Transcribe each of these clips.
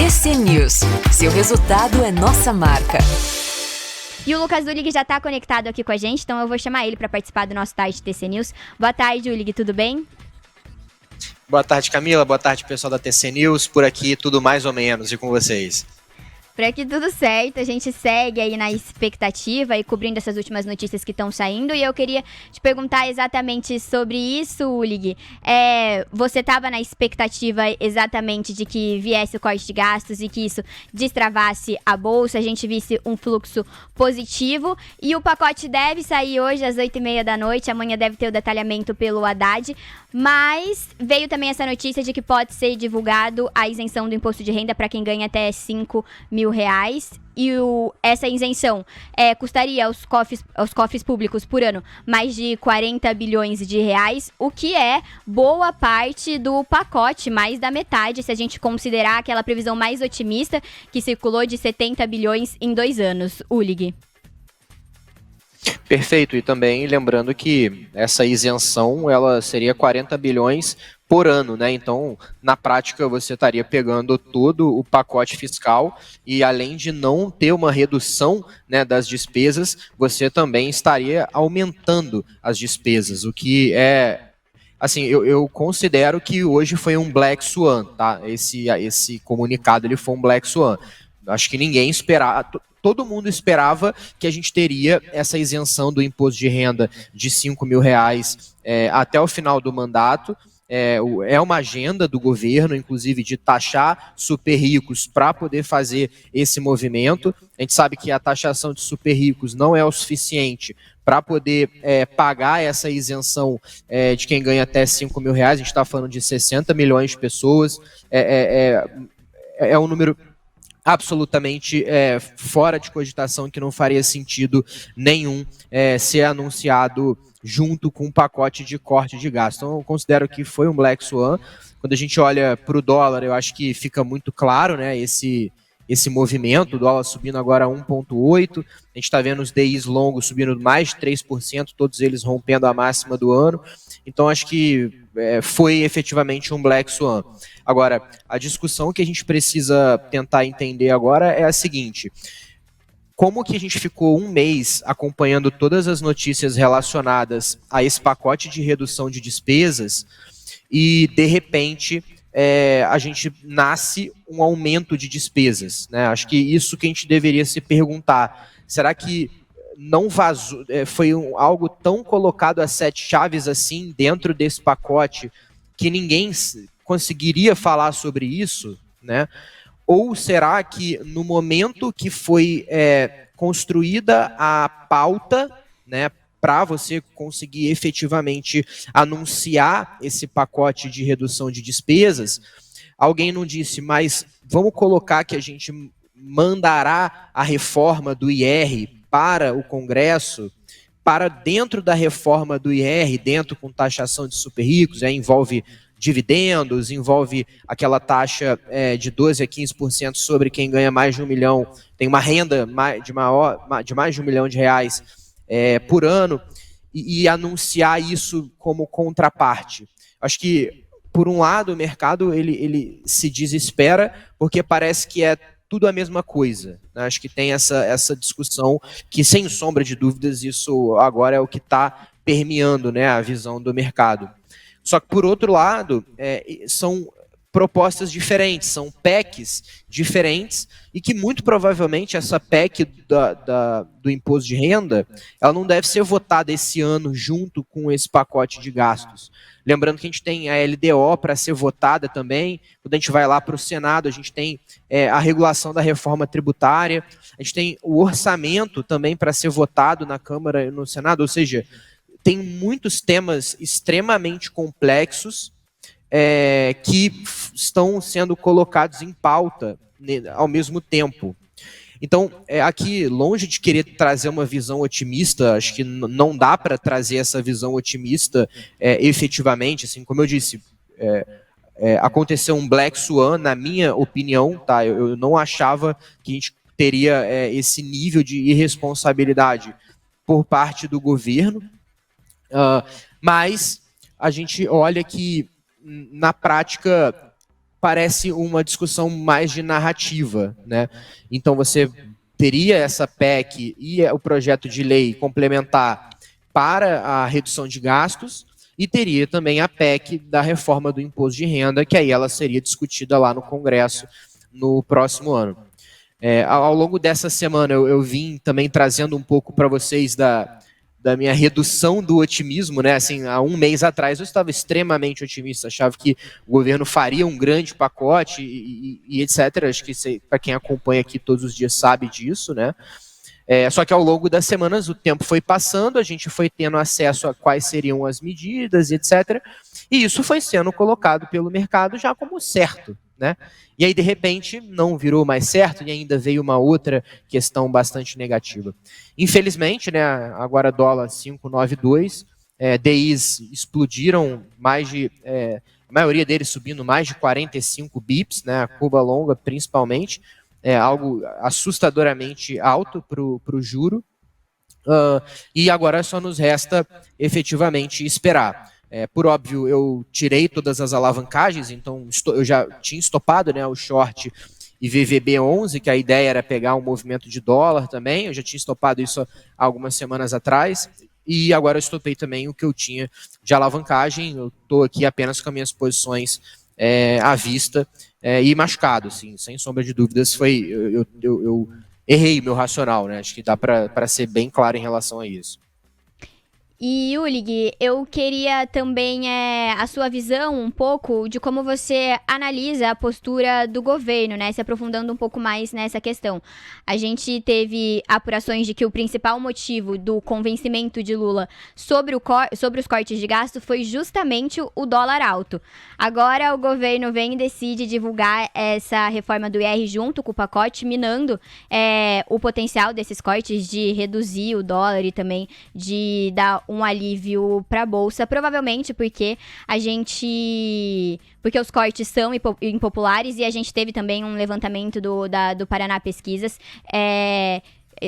TC News. Seu resultado é nossa marca. E o Lucas Dulig já está conectado aqui com a gente, então eu vou chamar ele para participar do nosso Tarde TC News. Boa tarde, Dulig, tudo bem? Boa tarde, Camila. Boa tarde, pessoal da TC News. Por aqui, tudo mais ou menos. E com vocês? Por aqui tudo certo, a gente segue aí na expectativa e cobrindo essas últimas notícias que estão saindo. E eu queria te perguntar exatamente sobre isso, Ulig. Você estava na expectativa exatamente de que viesse o corte de gastos e que isso destravasse a bolsa, a gente visse um fluxo positivo. E o pacote deve sair hoje às 8h30 da noite, amanhã deve ter o detalhamento pelo Haddad. Mas veio também essa notícia de que pode ser divulgado a isenção do imposto de renda para quem ganha até R$5.000. E essa isenção custaria aos cofres públicos por ano mais de 40 bilhões de reais, o que é boa parte do pacote, mais da metade, se a gente considerar aquela previsão mais otimista que circulou de 70 bilhões em 2 anos. Ulig. Perfeito, e também lembrando que essa isenção ela seria 40 bilhões por ano, né? Então, na prática, você estaria pegando todo o pacote fiscal e além de não ter uma redução, né, das despesas, você também estaria aumentando as despesas, o que é... Assim, eu considero que hoje foi um Black Swan, tá? Esse comunicado ele foi um Black Swan. Acho que ninguém esperava... Todo mundo esperava que a gente teria essa isenção do imposto de renda de R$5.000 até o final do mandato. É uma agenda do governo, inclusive, de taxar super ricos para poder fazer esse movimento. A gente sabe que a taxação de super ricos não é o suficiente para poder pagar essa isenção de quem ganha até R$5.000. A gente está falando de 60 milhões de pessoas. É um número absolutamente fora de cogitação, que não faria sentido nenhum ser anunciado junto com um pacote de corte de gastos. Então eu considero que foi um Black Swan. Quando a gente olha para o dólar, eu acho que fica muito claro, né, esse movimento, o dólar subindo agora a 1,8, a gente está vendo os DIs longos subindo mais de 3%, todos eles rompendo a máxima do ano. Então acho que foi efetivamente um Black Swan. Agora, a discussão que a gente precisa tentar entender agora é a seguinte: como que a gente ficou um mês acompanhando todas as notícias relacionadas a esse pacote de redução de despesas e, de repente, a gente nasce um aumento de despesas, né? Acho que isso que a gente deveria se perguntar. Será que não vazou, foi algo tão colocado a 7 chaves assim dentro desse pacote que ninguém conseguiria falar sobre isso, né? Ou será que no momento que foi construída a pauta, né, para você conseguir efetivamente anunciar esse pacote de redução de despesas, alguém não disse, mas vamos colocar que a gente mandará a reforma do IR para o Congresso, para dentro da reforma do IR, dentro com taxação de super ricos, envolve dividendos, envolve aquela taxa de 12% a 15% sobre quem ganha mais de 1 milhão, tem uma renda de mais de 1 milhão de reais por ano, e anunciar isso como contraparte. Acho que, por um lado, o mercado ele se desespera, porque parece que é tudo a mesma coisa, né? Acho que tem essa discussão que, sem sombra de dúvidas, isso agora é o que está permeando, né, a visão do mercado. Só que, por outro lado, são propostas diferentes, são PECs diferentes, e que muito provavelmente essa PEC do imposto de renda, ela não deve ser votada esse ano junto com esse pacote de gastos. Lembrando que a gente tem a LDO para ser votada também, quando a gente vai lá para o Senado, a gente tem a regulação da reforma tributária, a gente tem o orçamento também para ser votado na Câmara e no Senado, ou seja, tem muitos temas extremamente complexos que estão sendo colocados em pauta ao mesmo tempo. Então, aqui, longe de querer trazer uma visão otimista, acho que não dá para trazer essa visão otimista efetivamente. Assim, como eu disse, aconteceu um Black Swan, na minha opinião, tá? Eu não achava que a gente teria esse nível de irresponsabilidade por parte do governo, mas a gente olha que, na prática, parece uma discussão mais de narrativa, né? Então você teria essa PEC e o projeto de lei complementar para a redução de gastos, e teria também a PEC da reforma do imposto de renda, que aí ela seria discutida lá no Congresso no próximo ano. Ao longo dessa semana eu vim também trazendo um pouco para vocês da minha redução do otimismo, né? Assim, há um mês atrás eu estava extremamente otimista, achava que o governo faria um grande pacote e etc. Acho que para quem acompanha aqui todos os dias sabe disso, né? Só que ao longo das semanas o tempo foi passando, a gente foi tendo acesso a quais seriam as medidas, etc. E isso foi sendo colocado pelo mercado já como certo, né? E aí, de repente, não virou mais certo e ainda veio uma outra questão bastante negativa. Infelizmente, né, agora dólar 5,92, DIs explodiram a maioria deles subindo mais de 45 bips, né, a curva longa principalmente, algo assustadoramente alto para o juro, e agora só nos resta efetivamente esperar. Por óbvio, eu tirei todas as alavancagens, então eu já tinha estopado, né, o short e VVB11, que a ideia era pegar um movimento de dólar também, eu já tinha estopado isso há algumas semanas atrás, e agora eu estopei também o que eu tinha de alavancagem, eu estou aqui apenas com as minhas posições à vista e machucado, assim, sem sombra de dúvidas, eu errei meu racional, né? Acho que dá para ser bem claro em relação a isso. E, Ulig, eu queria também a sua visão um pouco de como você analisa a postura do governo, né? Se aprofundando um pouco mais nessa questão. A gente teve apurações de que o principal motivo do convencimento de Lula sobre os cortes de gasto foi justamente o dólar alto. Agora o governo vem e decide divulgar essa reforma do IR junto com o pacote, minando o potencial desses cortes de reduzir o dólar e também de dar um alívio para a bolsa, provavelmente porque os cortes são impopulares, e a gente teve também um levantamento do Paraná Pesquisas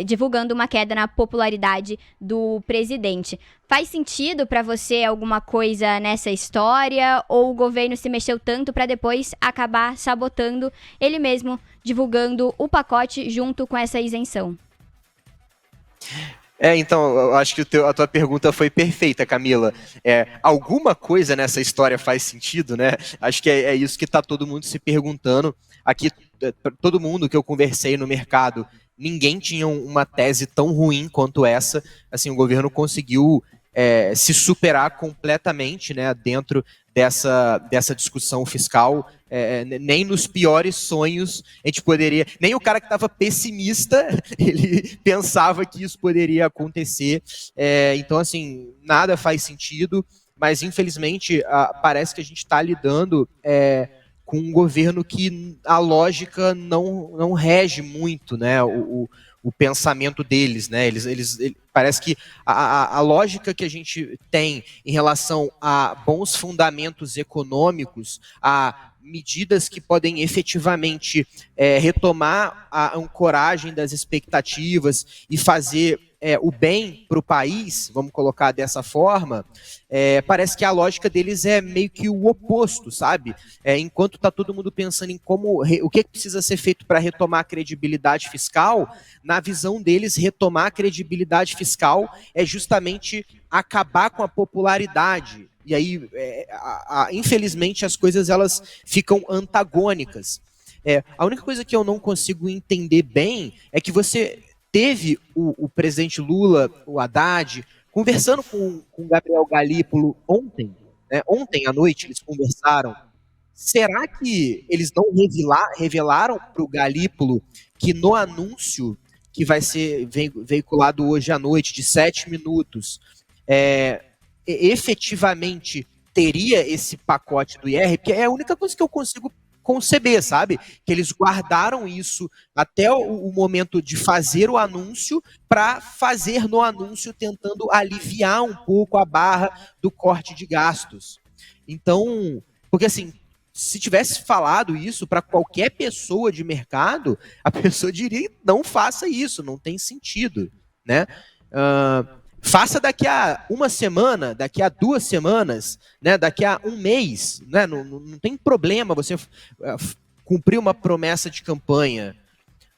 divulgando uma queda na popularidade do presidente. Faz sentido para você alguma coisa nessa história, ou o governo se mexeu tanto para depois acabar sabotando ele mesmo, divulgando o pacote junto com essa isenção? Então, eu acho que a tua pergunta foi perfeita, Camila. Alguma coisa nessa história faz sentido, né? Acho que é isso que está todo mundo se perguntando. Aqui, todo mundo que eu conversei no mercado, ninguém tinha uma tese tão ruim quanto essa. Assim, o governo conseguiu se superar completamente, né, dentro dessa discussão fiscal. Nem nos piores sonhos a gente poderia... Nem o cara que estava pessimista, ele pensava que isso poderia acontecer. Então, assim, nada faz sentido, mas infelizmente parece que a gente está lidando com um governo que a lógica não rege muito, né, o pensamento deles, né? Parece que a lógica que a gente tem em relação a bons fundamentos econômicos, a medidas que podem efetivamente retomar a ancoragem das expectativas e fazer o bem para o país, vamos colocar dessa forma, parece que a lógica deles é meio que o oposto, sabe? Enquanto está todo mundo pensando em o que precisa ser feito para retomar a credibilidade fiscal, na visão deles, retomar a credibilidade fiscal é justamente acabar com a popularidade. E aí, infelizmente, as coisas elas ficam antagônicas. A única coisa que eu não consigo entender bem é que você teve o presidente Lula, o Haddad, conversando com o Gabriel Galípolo ontem, né? Ontem à noite eles conversaram. Será que eles não revelaram para o Galípolo que no anúncio que vai ser veiculado hoje à noite, de 7 minutos, efetivamente teria esse pacote do IR? Porque é a única coisa que eu consigo conceber, sabe? Que eles guardaram isso até o momento de fazer o anúncio, para fazer no anúncio tentando aliviar um pouco a barra do corte de gastos. Então, porque assim, se tivesse falado isso para qualquer pessoa de mercado, a pessoa diria: não faça isso, não tem sentido, né? Faça daqui a uma semana, daqui a 2 semanas, né, daqui a um mês. Né, não tem problema você cumprir uma promessa de campanha.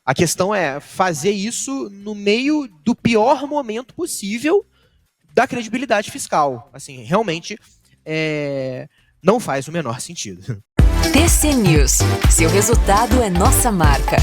A questão é fazer isso no meio do pior momento possível da credibilidade fiscal. Assim, realmente não faz o menor sentido. TC News. Seu resultado é nossa marca.